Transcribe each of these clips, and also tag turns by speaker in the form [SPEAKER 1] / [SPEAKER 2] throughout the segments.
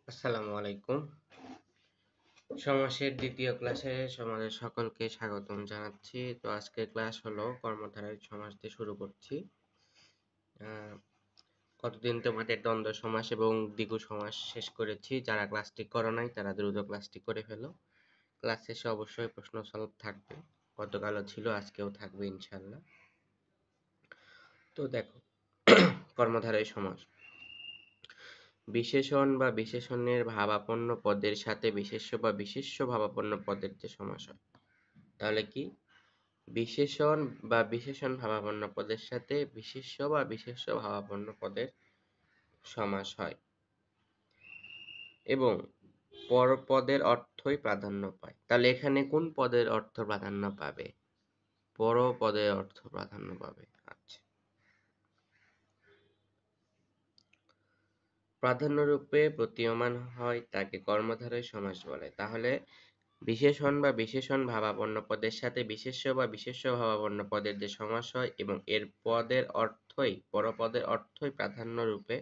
[SPEAKER 1] আসসালামু আলাইকুম। সমাসের দ্বিতীয় ক্লাসে আমাদের সকলকে স্বাগতম জানাচ্ছি। তো আজকের ক্লাস হলো কর্মধারয় সমাস দিয়ে শুরু করছি। কতদিন তোমাদের দ্বন্দ্ব সমাস এবং দ্বিগু সমাস শেষ করেছি। যারা ক্লাসটি করো নাই তারা দ্রুত ক্লাসটি করে ফেলো। ক্লাস শেষে অবশ্যই প্রশ্ন সলভ থাকবে। গতকালও ছিল, আজকেও থাকবে ইনশাল্লাহ। তো দেখো, কর্মধারয় সমাস। বিশেষণ বা বিশেষণের ভাবাপন্ন পদের সাথে বিশেষ্য বা বিশেষ্য ভাবাপন্ন পদের যে সমাস হয়, তাহলে কি বিশেষণ বা বিশেষণ ভাবাপন্ন পদের সাথে বিশেষ্য বা বিশেষ্য ভাবাপন্ন পদের সমাস হয় এবং পরপদের অর্থই প্রাধান্য পায়। তাহলে এখানে কোন পদের অর্থ প্রাধান্য পাবে? পরপদের অর্থ প্রাধান্য পাবে। আচ্ছা, প্রাধান্যরূপে প্রতীয়মান হয় তাকে কর্মধারয় সমাস বলে। তাহলে বিশেষণ বা বিশেষণ ভাবাপন্ন পদের সাথে বিশেষ্য বা বিশেষ্য ভাবাপন্ন পদের যে সমাস হয় এবং এর পদের অর্থই পরপদের অর্থই প্রাধান্য রূপে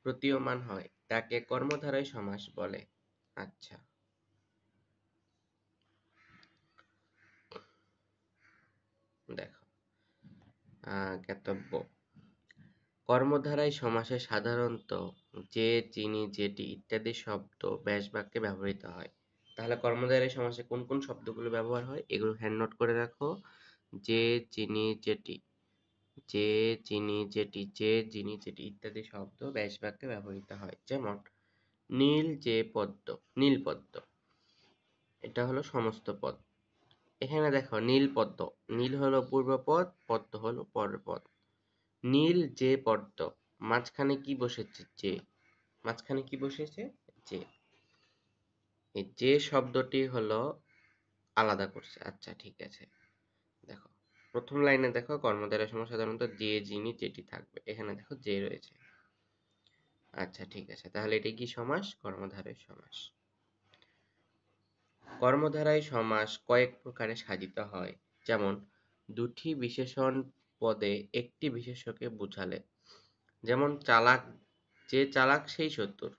[SPEAKER 1] প্রতীয়মান হয় তাকে কর্মধারয় সমাস বলে। আচ্ছা, দেখো, জ্ঞাতব্য কর্মধারয় সমাসে সাধারণত যে, যিনি, যেটি ইত্যাদি শব্দ ব্যাস বাক্যে ব্যবহৃত হয়। তাহলে কর্মধারয় সমাসে কোন কোন শব্দগুলো ব্যবহার হয় এগুলো হ্যান্ড নোট করে রাখো। যে, যিনি, যেটি, যে, যিনি, যেটি, যে, যিনি, যেটি ইত্যাদি শব্দ ব্যাস বাক্যে ব্যবহৃত হয়। যেমন নীল যে পদ্ম, নীল পদ্ম, এটা হলো সমস্ত পদ। এখানে দেখো নীল পদ্ম, নীল হলো পূর্বপদ, পদ্ম হলো পরপদ। নীল যে পদ্ম, মাঝখানে কি বসেছে? যে। মাঝখানে কি বসেছে? যে। এই যে শব্দটি হলো আলাদা করছে। আচ্ছা, ঠিক আছে। দেখো, প্রথম লাইনে দেখো কর্মধারয় সমাস সাধারণত যে, যিনি, যেটি থাকবে। এখানে দেখো যে রয়েছে। আচ্ছা, ঠিক আছে। তাহলে এটি কি সমাস? কর্মধারয় সমাস। কর্মধারয় সমাস কয়েক প্রকারে সাধিত হয়। যেমন দুটি বিশেষণ পদে একটি বিশেষ্যকে বুঝালে। যেমন চালাক, যে চালাক সেই চতুর,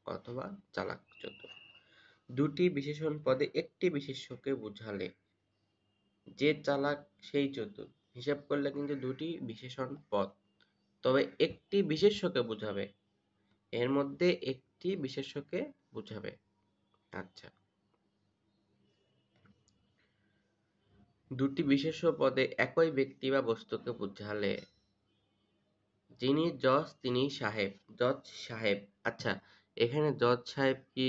[SPEAKER 1] অথবা চালাক চতুর। দুটি বিশেষণ পদে একটি বিশেষ্যকে বুঝালে যে চালাক সেই চতুর। হিসাব করলে কিন্তু দুটি বিশেষণ পদ, তবে একটি বিশেষ্যকে বুঝাবে। এর মধ্যে একটি বিশেষ্যকে বুঝাবে। আচ্ছা, দুটি বিশেষ্য পদে একই ব্যক্তি বা বস্তুকে বুঝালে যিনি জজ তিনি সাহেব, জজ সাহেব। আচ্ছা, এখানে জজ সাহেব কি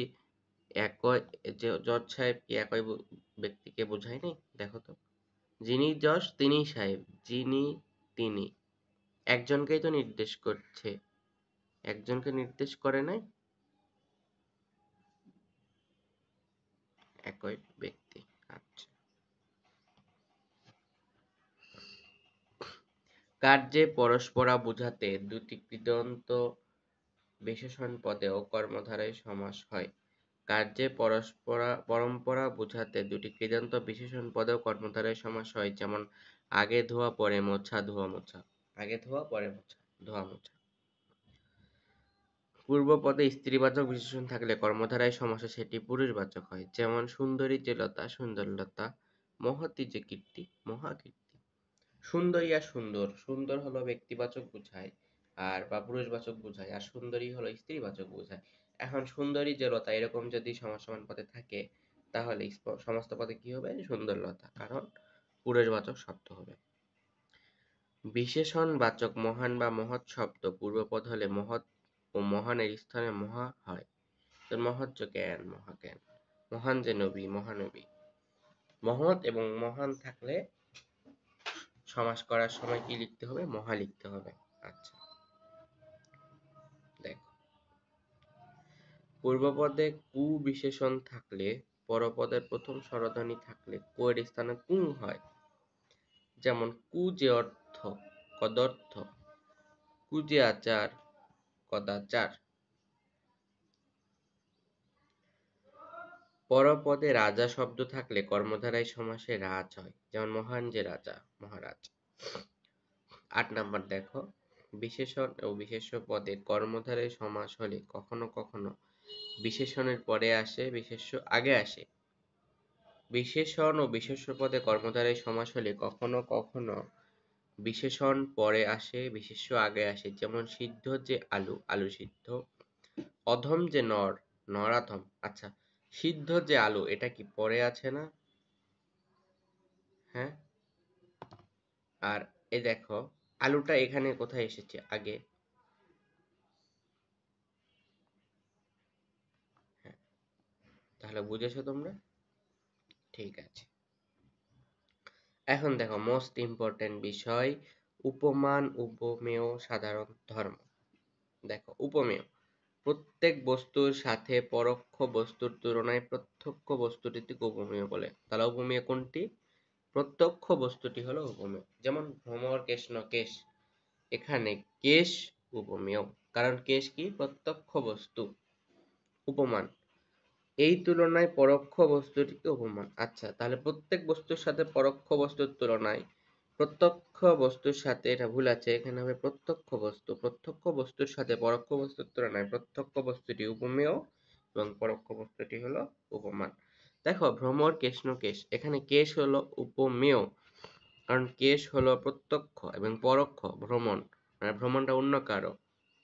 [SPEAKER 1] একই, জজ সাহেব কি একই ব্যক্তিকে বোঝায় নাই? দেখো তো, যিনি জজ তিনি সাহেব, যিনি, তিনি একজনকেই তো নির্দেশ করছে, একজনকে নির্দেশ করে নাই, একই ব্যক্তি। আচ্ছা, কার্যে পরস্পরা বুঝাতে দুটি কৃদন্ত বিশেষণ পদেও কর্মধারয় সমাস হয়। কার্যে পরম্পরা বুঝাতে দুটি কৃদন্ত বিশেষণ পদেও কর্মধারয় সমাস হয়। যেমন আগে ধোয়া পরে মোছা, ধোয়া মোছা। আগে ধোয়া পরে মোছা, ধোয়া মোছা। পূর্বপদে স্ত্রীবাচক বিশেষণ থাকলে কর্মধারয় সমাসে সেটি পুরুষবাচক হয়। যেমন সুন্দরী যে লতা, সুন্দরলতা। মহতী যে কীর্তি, মহাকীর্তি। সুন্দরী আর সুন্দর, সুন্দর হলো ব্যক্তিবাচক বোঝায় আর বা পুরুষবাচক বোঝায়, আর সুন্দরী হলো স্ত্রীবাচক বোঝায়। এখন সুন্দরী যে লতা এরকম যদি সমাস সমান পদে থাকে, তাহলে সমস্ত পদে কি হবে? সুন্দর লতা, কারণ পুরুষবাচক শব্দ হবে। বিশেষণবাচক মহান বা মহৎ শব্দ পূর্বপদ হলে মহৎ ও মহানের স্থানে মহা হয়। মহৎ যে জ্ঞান, মহাজ্ঞান। মহান যে নবী, মহানবী। মহৎ এবং মহান থাকলে সমাস করার সময় কি লিখতে হবে? মহা লিখতে হবে। আচ্ছা, দেখো, পূর্বপদে কু বিশেষণ থাকলে পরপদের প্রথম স্বরধ্বনি থাকলে কু এর স্থানে কুং হয়। যেমন কু যে অর্থ, কদর্থ। কু যে আচার, কদাচার। পরপদে রাজা শব্দ থাকলে কর্মধারয় সমাসে রাজ হয়। যেমন মহান যে রাজা, মহারাজ। ৮ নাম্বার দেখো, বিশেষণ ও বিশেষ্য পদে কর্মধারয় সমাস হলে কখনো কখনো বিশেষণের পরে আসে, বিশেষ্য আগে আসে। বিশেষণ ও বিশেষ্য পদে কর্মধারয় সমাস হলে কখনো কখনো বিশেষণ পরে আসে, বিশেষ্য আগে আসে। যেমন সিদ্ধ যে আলু, আলু সিদ্ধ। অধম যে নর, নরাধম। আচ্ছা, সিদ্ধ যে আলু, এটা কি পরে আছে না? হ্যাঁ। আর এই দেখো, আলুটা এখানে কোথায় এসেছে আগে? হ্যাঁ, তাহলে বুঝেছো তোমরা? ঠিক আছে। এখন দেখো মোস্ট ইম্পর্টেন্ট বিষয়, উপমান, উপমেয়, সাধারণ ধর্ম। দেখো উপমেয়, প্রত্যেক বস্তুর সাথে পরোক্ষ বস্তুর তুলনায় প্রত্যক্ষ বস্তুটিকে উপমেয় বলে। তাহলে উপমেয় কোনটি? প্রত্যক্ষ বস্তুটি হলো উপমেয়। যেমন ভ্রমর, কৃষ্ণ, কেশ। এখানে কেশ উপমেয়, কারণ কেশ কি? প্রত্যক্ষ বস্তু। উপমান, এই তুলনায় পরোক্ষ বস্তুটিকে উপমান। আচ্ছা, তাহলে প্রত্যেক বস্তুর সাথে পরোক্ষ বস্তুর তুলনায় প্রত্যক্ষ বস্তুর সাথে, এটা ভুল আছে, এখানে হবে প্রত্যক্ষ বস্তু। প্রত্যক্ষ বস্তুর সাথে পরোক্ষ বস্তুর তুলনায় প্রত্যক্ষ বস্তুটি উপমেয় এবং পরোক্ষ বস্তুটি হলো উপমান। দেখো ভ্রমর, কৃষ্ণ, কেশ। এখানে কেশ হলো উপমেয়, কারণ কেশ হলো প্রত্যক্ষ এবং পরোক্ষ ভ্রমণ, মানে ভ্রমণটা অন্য কারো,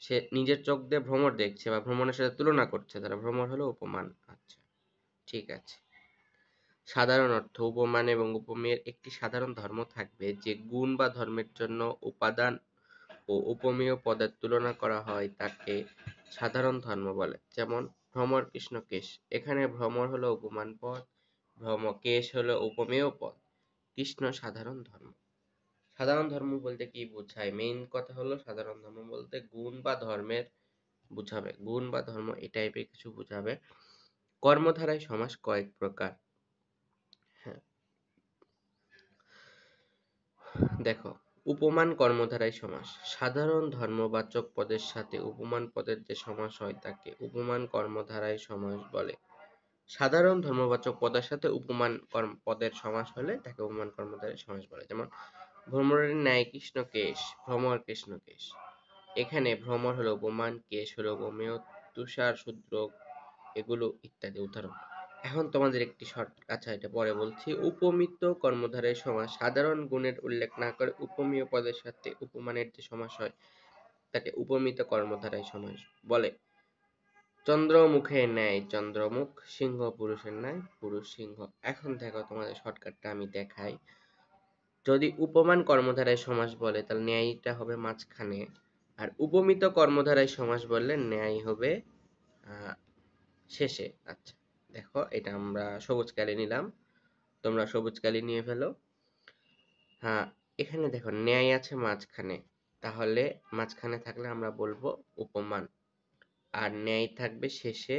[SPEAKER 1] সে নিজের চোখ দিয়ে ভ্রমর দেখছে বা ভ্রমণের সাথে তুলনা করছে, তারা ভ্রমর হলো উপমান। আচ্ছা, ঠিক আছে। সাধারণ অর্থ, উপমান এবং উপমেয়ের একটি সাধারণ ধর্ম থাকবে যে গুণ বা ধর্মের জন্য উপাদান ও উপমেয় পদের তুলনা করা হয় তাকে সাধারণ ধর্ম বলে। যেমন ভ্রমর, কৃষ্ণ, কেশ। এখানে ভ্রমর হলো উপমান পদ, কেশ হলো উপমেয় পদ, কৃষ্ণ সাধারণ ধর্ম। সাধারণ ধর্ম বলতে কি বোঝায়? মেইন কথা হলো সাধারণ ধর্ম বলতে গুণ বা ধর্মের বুঝাবে, গুণ বা ধর্ম এই টাইপের কিছু বুঝাবে। কর্মধারায় সমাস কয়েক প্রকার। হ্যাঁ, দেখো উপমান কর্মধারায় সমাস। সাধারণ ধর্মবাচক পদের সাথে উপমান পদের যে সমাস হয় তাকে উপমান কর্মধারায় সমাস বলে। সাধারণ ধর্মবাচক পদের সাথে উপমান পদের সমাস হলে তাকে উপমান কর্মধারায় সমাস বলে। যেমন ভ্রমরের ন্যায় কৃষ্ণ কেশ, ভ্রমর, কৃষ্ণ, কেশ। এখানে ভ্রমর হলো উপমান, কেশ হলো উপমেয়, তুষার, শূদ্র, এগুলো ইত্যাদি উদাহরণ। এখন তোমাদের একটি শর্ট, আচ্ছা এটা পরে বলছি। উপমিত কর্মধারয় সমাস সাধারণ গুণের উল্লেখ না করে উপমেয় পদের সাথে উপমানের যে সমাস হয় তাকে উপমিত কর্মধারয় সমাস বলে। চন্দ্রমুখের ন্যায় চন্দ্রমুখ, সিংহ পুরুষের ন্যায় পুরুষ সিংহ। এখন দেখো তোমাদের শর্টকাটটা আমি দেখাই। যদি উপমান কর্মধারায় সমাস বলে তাহলে ন্যায়টা হবে মাঝখানে, আর উপমিত কর্মধারায় সমাস বললে ন্যায় হবে শেষে। আচ্ছা, দেখো এটা আমরা সবুজ কালি নিলাম, তোমরা সবুজ কালি নিয়ে ফেলো। হ্যাঁ, এখানে দেখো ন্যায় আছে মাঝখানে, তাহলে মাঝখানে থাকলে আমরা বলবো উপমান, আর ন্যায় থাকবে শেষে,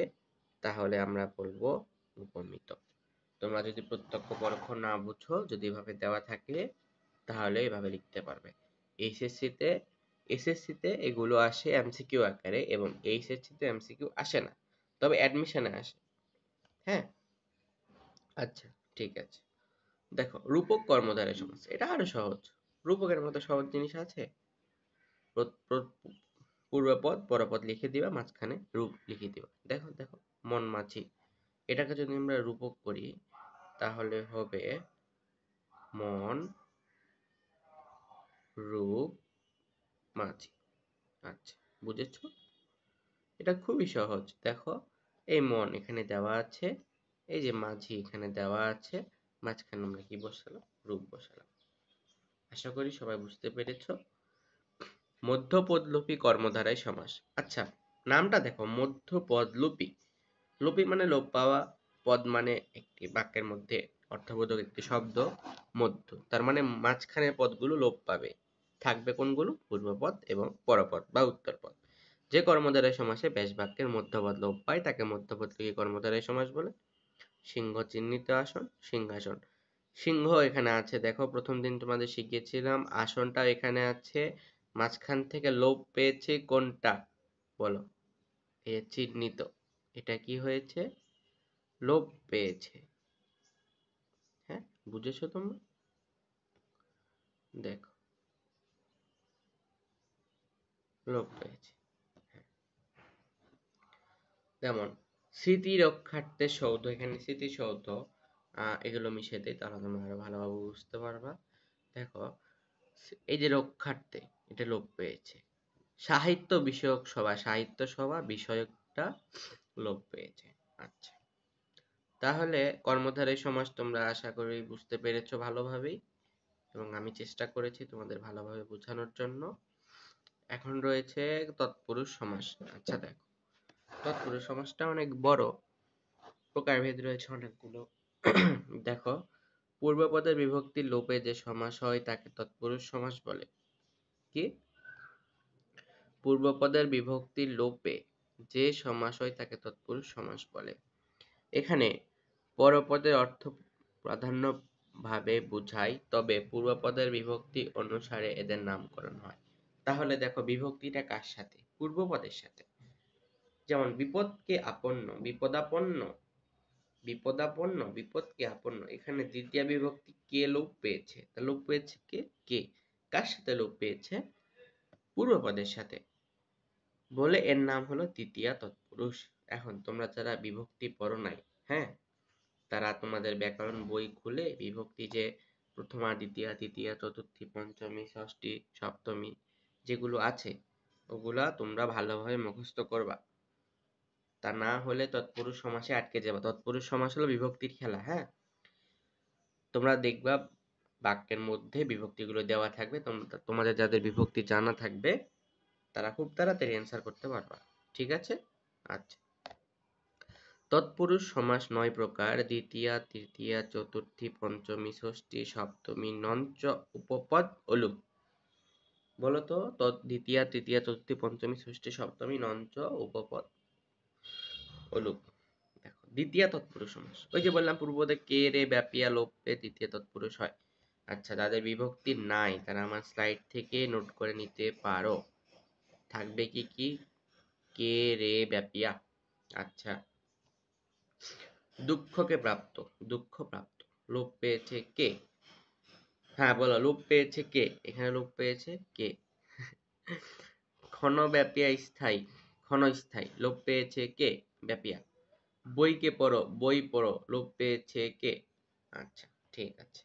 [SPEAKER 1] তাহলে আমরা বলবো উপমিত। তোমরা যদি প্রত্যক্ষ পরোক্ষ না বুঝো, যদি এভাবে দেওয়া থাকে তাহলে এভাবে লিখতে পারবে। এইচএসসিতে এসএসসিতে এগুলো আসে এমসিকিউ আকারে, এবং এইচএসসিতে এমসিকিউ আসে না, তবে অ্যাডমিশনে আসে। হ্যাঁ, আচ্ছা, ঠিক আছে। দেখো রূপক কর্মধারয় সমাস, এটা আরো সহজ। রূপকের মতো সহজ জিনিস আছে? পূর্বপদ পরপদ লিখে দিবা, মাঝখানে রূপ লিখে দিবা। দেখো দেখো, মন মাঝি, এটাকে যদি আমরা রূপক করি তাহলে হবে মন রূপ মাঝি। আচ্ছা, বুঝেছো? এটা খুবই সহজ। দেখো এই মন এখানে দেওয়া আছে, এই যে মাঝি এখানে দেওয়া আছে, মাঝখানে আমরা কি বসালাম? রূপ বসালাম। আশা করি সবাই বুঝতে পেরেছো। মধ্যপদলোপী কর্মধারায় সমাস। আচ্ছা, নামটা দেখো, মধ্যপদলোপী। লোপী মানে লোপ পাওয়া, পদ মানে একটি বাক্যের মধ্যে অর্থবোধক একটি শব্দ, মধ্য তার মানে মাঝখানের পদগুলো লোপ পাবে। থাকবে কোনগুলো? পূর্বপদ এবং পরপদ বা উত্তরপদ। যে কর্মধারয় সমাসে ব্যাস বাক্যের মধ্যপদ লোপ পায় তাকে মধ্যপদলোপী কর্মধারয় সমাস বলে। সিংহ চিহ্নিত আসন, সিংহাসন। সিংহ এখানে আছে, দেখো প্রথম দিন তোমাদের শিখিয়েছিলাম, আসনটা এখানে আছে, মাঝখান থেকে লোপ পেয়েছে কোনটা? বলো। এ চিহ্নিত, এটা কি হয়েছে? লোপ পেয়েছে। হ্যাঁ, বুঝেছো তোমরা? দেখো, লোপ পেয়েছে। যেমন স্মৃতি রক্ষার্থে সৌধ, এখানে স্মৃতিসৌধ এগুলো মিশিয়ে দেয়, তাহলে তোমরা আরো ভালোভাবে বুঝতে পারবা। দেখো এই যে রক্ষার্থে, এটা লোপ পেয়েছে। সাহিত্য বিষয়ক সভা, সাহিত্য সভা বিষয়কটা লোপ পেয়েছে। আচ্ছা, তাহলে কর্মধারয় সমাস তোমরা আশা করি বুঝতে পেরেছো ভালোভাবেই, এবং আমি চেষ্টা করেছি তোমাদের ভালোভাবে বোঝানোর জন্য। এখন রয়েছে তৎপুরুষ সমাস। আচ্ছা দেখো, তৎপুরুষ সমাসটা অনেক বড়, প্রকারভেদ রয়েছে অনেকগুলো। দেখো, পূর্বপদের বিভক্তির লোপে যে সমাস হয় তাকে তৎপুরুষ সমাস বলে। কি? পূর্বপদের বিভক্তির লোপে যে সমাস হয় তাকে তৎপুরুষ সমাস বলে। এখানে পরপদের অর্থ প্রাধান্য ভাবে বোঝায়, তবে পূর্বপদের বিভক্তি অনুসারে এদের নামকরণ হয়। তাহলে দেখো বিভক্তিটা কার সাথে? পূর্বপদের সাথে। যেমন বিপদকে আপন্ন, বিপদাপন্ন, বিপদাপন্ন, বিপদকে আপন্ন, এখানে দ্বিতীয় বিভক্তি কে লোপ পেয়েছে। তা লোপ পেয়েছে কে? কে। কার সাথে লোপ পেয়েছে? পূর্বপদের সাথে, বলে এর নাম হলো তৃতীয়া তৎপুরুষ। এখন তোমরা যারা বিভক্তি পড়ো নাই, হ্যাঁ, তারা তোমাদের ব্যাকরণ বই খুলে বিভক্তি যে প্রথমা, দ্বিতীয়া, তৃতীয়া, চতুর্থী, পঞ্চমী, ষষ্ঠী, সপ্তমী যেগুলো আছে ওগুলা তোমরা ভালোভাবে মুখস্থ করবা। তা না হলে তৎপুরুষ সমাসে আটকে যাবে। তৎপুরুষ সমাস হলো বিভক্তির খেলা, হ্যাঁ। তোমরা দেখবা বাক্যের মধ্যে বিভক্তিগুলো দেওয়া থাকবে, তোমাদের যাদের বিভক্তি জানা থাকবে তারা খুব তাড়াতাড়ি অ্যান্সার করতে পারবা। ঠিক আছে? আচ্ছা, তৎপুরুষ সমাস 9 প্রকার: দ্বিতীয়া, তৃতীয়া, চতুর্থী, পঞ্চমী, ষষ্ঠী, সপ্তমী, নঞ্চ, উপপদ, অলুপ। বলো তো, দ্বিতীয়া, তৃতীয়া, চতুর্থী, পঞ্চমী, ষষ্ঠী, সপ্তমী, নঞ্চ, উপপদ, অলুপ। দেখো দ্বিতীয়া তৎপুরুষ সমাস, ওই যে বললাম পূর্বদের কে, রে, ব্যাপিয়া, লোপে দ্বিতীয় তৎপুরুষ হয়। আচ্ছা, যাদের বিভক্তি নাই তারা আমার স্লাইড থেকে নোট করে নিতে পারো। থাকবে কি কি? কে, রে, ব্যাপিয়া। আচ্ছা, দুঃখকে প্রাপ্ত, দুঃখ প্রাপ্ত, লোপ পেয়েছে কে? হ্যাঁ বলো, লোপ পেয়েছে কে? এখানে লোপ পেয়েছে কে? ক্ষণব্যাপিয়া স্থায়ী, ক্ষণস্থায়ী, লোপ পেয়েছে কে? ব্যাপিয়া। বইকে পড়ো, বই পড়ো, লোপ পেয়েছে কে? আচ্ছা, ঠিক আছে।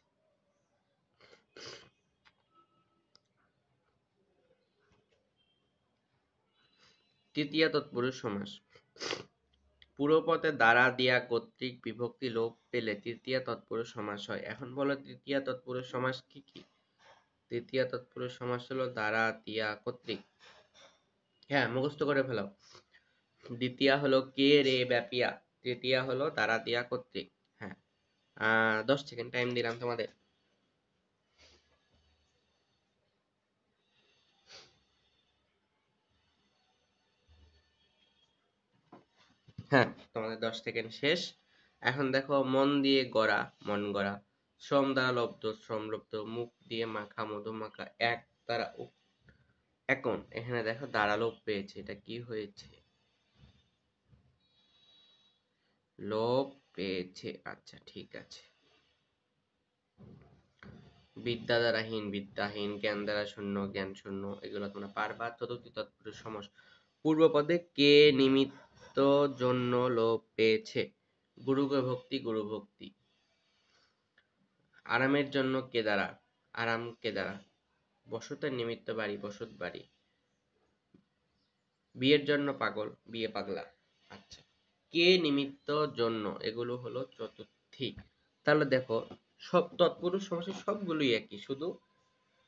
[SPEAKER 1] তৃতীয় তৎপুরুষ সমাস, পূর্বপদে দ্বারা দিয়া কর্তৃক বিভক্তি লোপ পেলে তৃতীয় তৎপুরুষ সমাস হয়। এখন বলো তৃতীয় তৎপুরুষ সমাস কি কি? তৃতীয় তৎপুরুষ সমাস হলো দ্বারা, দিয়া, কর্তৃক। হ্যাঁ, মুখস্থ করে ফেলো। দ্বিতীয় হলো কে, রে, ব্যাপিয়া। তৃতীয় হলো দ্বারা, দিয়া, কর্তৃক। হ্যাঁ, 10 সেকেন্ড টাইম দিলাম তোমাদের। হ্যাঁ, তোমাদের 10 সেকেন্ড শেষ। এখন দেখো, মন দিয়ে গড়া, মন গড়া, শ্রম দ্বারা লব্ধ, শ্রম লব্ধ, মুখ দিয়ে মাখা, মধু মাখা, এক দ্বারা এখন এখানে দেখো দ্বারা লোপ পেয়েছে, এটা কি হয়েছে? লোপ পেয়েছে। আচ্ছা, ঠিক আছে। বিদ্যা দ্বারা হীন, বিদ্যাহীন, জ্ঞান দ্বারা শূন্য, জ্ঞান শূন্য, এগুলো তোমরা পারবা। চতুর্থী তৎপুরুষ সমাস, পূর্বপদে কে নিমিত্ত জন্য লোপ পেয়েছে। গুরুকে ভক্তি, গুরু ভক্তি। আরামের জন্য কে দ্বারা, আরাম কে দ্বারা। বসতের নিমিত্ত বাড়ি, বসত বাড়ি। বিয়ের জন্য পাগল, বিয়ে পাগলা। আচ্ছা, কে নিমিত্ত জন্য, এগুলো হলো চতুর্থী। তাহলে দেখো সব তৎপুরুষ সমাসের সবগুলোই একই, শুধু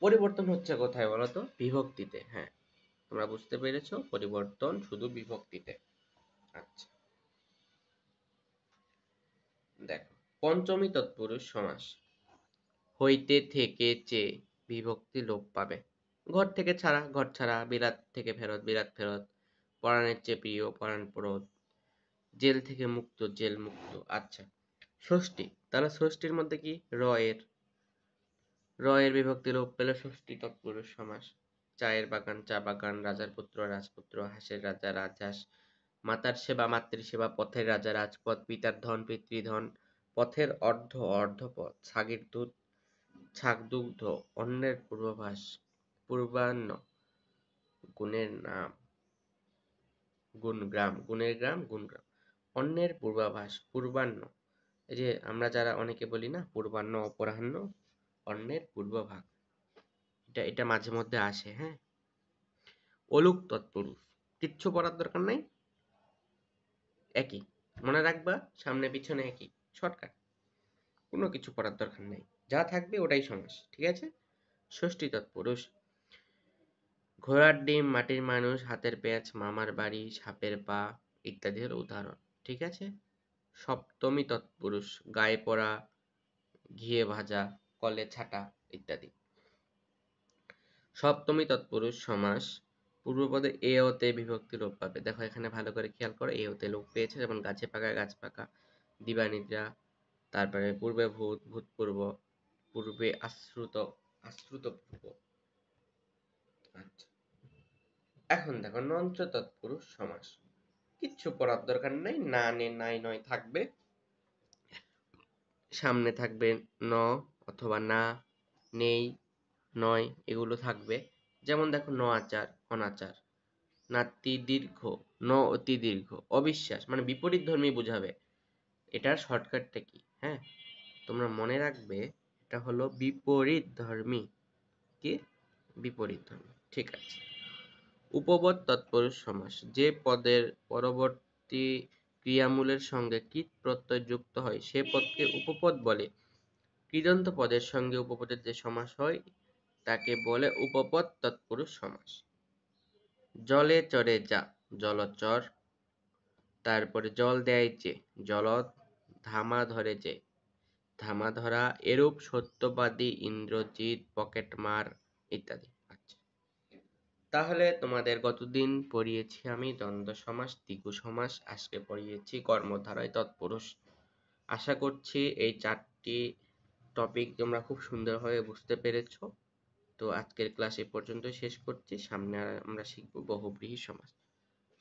[SPEAKER 1] পরিবর্তন হচ্ছে কোথায় বলতো? বিভক্তিতে। হ্যাঁ, তোমরা বুঝতে পেরেছো, পরিবর্তন শুধু বিভক্তিতে। আচ্ছা, দেখো পঞ্চমী তৎপুরুষ সমাস, হইতে, থেকে, চেয়ে বিভক্তি লোপ পাবে। ঘর থেকে ছাড়া, ঘর ছাড়া, বিলাত থেকে ফেরত, বিলাত ফেরত, পরাণের চেয়ে প্রিয়, পরাণ পরত, জেল থেকে মুক্ত, জেল মুক্ত। আচ্ছা, ষষ্ঠী, তাহলে ষষ্ঠীর মধ্যে কি? র এর বিভক্তি লোপ পেলে ষষ্ঠী তৎপুরুষ সমাস। চায়ের বাগান, চা বাগান, রাজার পুত্র, রাজপুত্র, হাঁসের রাজা, রাজহাঁস, মাতার সেবা, মাতৃসেবা, পথের রাজা, রাজপথ, পিতার ধন, পিতৃধন, পথের অর্ধ, অর্ধপথ, ছাগের দুধ, ছাগ দুগ্ধ, অন্যের পূর্বাভাস, পূর্বাহ্ন, গুণের নাম। গুণ গ্রাম, গুণের গ্রাম, গুণ গ্রাম। অন্যের পূর্বাভাস, পূর্বাহ্ন। এই যে আমরা যারা অনেকে বলি না পূর্বাহ্ন, অপরাহ্ন, অন্যের পূর্বভাগ, এটা মাঝে মধ্যে আসে, হ্যাঁ। অলুক তৎপুরুষ, কিচ্ছু পড়ার দরকার নাই, একই, মনে রাখবা সামনে পিছনে একই, শর্টকাট, কোনো কিছু পড়ার দরকার নেই, যা থাকবে ওটাই সমাস, ঠিক আছে। ষষ্ঠী তৎপুরুষ, ঘোড়ার ডিম, মাটির মানুষ, হাতের পেঁয়াজ, মামার বাড়ি, সাপের পা ইত্যাদি হলো উদাহরণ, ঠিক আছে। সপ্তমী তৎপুরুষ, গায়ে পড়া, ঘিয়ে ভাজা, কলে ছাটা ইত্যাদি। সপ্তমী তৎপুরুষ সমাস পূর্বপদে এ ও তে বিভক্তি লোপ পাবে। দেখো এখানে ভালো করে খেয়াল করো, এ ও তে লোপ পেয়েছে, যেমন গাছে পাকা, গাছ পাকা, দিবানিদ্রা, তারপরে পূর্বে ভূত, ভূতপূর্ব, পূর্বে আশ্রুত, আশ্রুত পূর্ব। আচ্ছা, এখন দেখো নঞ্চ তৎপুরুষ সমাস, কিচ্ছু পড়ার দরকার নেই, না নে নাই নয় থাকবে, সামনে থাকবে ন অথবা না, নেই, নয়, এগুলো থাকবে। যেমন দেখো ন আচার, অনাচার, নাতি দীর্ঘ, ন অতি দীর্ঘ, অবিশ্বাস মানে বিপরীত ধর্মী বোঝাবে। এটার শর্টকাটটা কি, হ্যাঁ, তোমরা মনে রাখবে, এটা হলো বিপরীত ধর্মী। কি? বিপরীত ধর্মী, ঠিক আছে। উপপদ তৎপুরুষ সমাস, যে পদের পরবর্তী ক্রিয়ামূলের সঙ্গে কৃৎ প্রত্যয় যুক্ত হয় সে পদকে উপপদ বলে। কৃদন্ত পদের সঙ্গে উপপদের যে সমাস হয় তাকে বলে উপপদ তৎপুরুষ সমাস। জলে চড়ে যা, জলচর, তারপরে জল দেয় যে, জলদ, ধামা ধরে যে, ধামা ধরা, এরূপ সত্যবাদী, ইন্দ্রজিৎ, পকেটমার ইত্যাদি। আচ্ছা, তাহলে তোমাদের গতদিন পড়িয়েছি আমি দ্বন্দ্ব সমাস, দ্বিগু সমাস, আজকে পড়িয়েছি কর্মধারয় তৎপুরুষ। আশা করছি এই 4টি টপিক তোমরা খুব সুন্দরভাবে বুঝতে পেরেছো। তো আজকের ক্লাস এ পর্যন্ত শেষ করছি, সামনে আমরা শিখব বহুব্রীহি সমাস।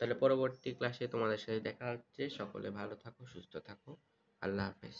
[SPEAKER 1] তাহলে পরবর্তী ক্লাসে তোমাদের সাথে দেখা হচ্ছে, সকলে ভালো থাকো, সুস্থ থাকো, আল্লাহ হাফেজ।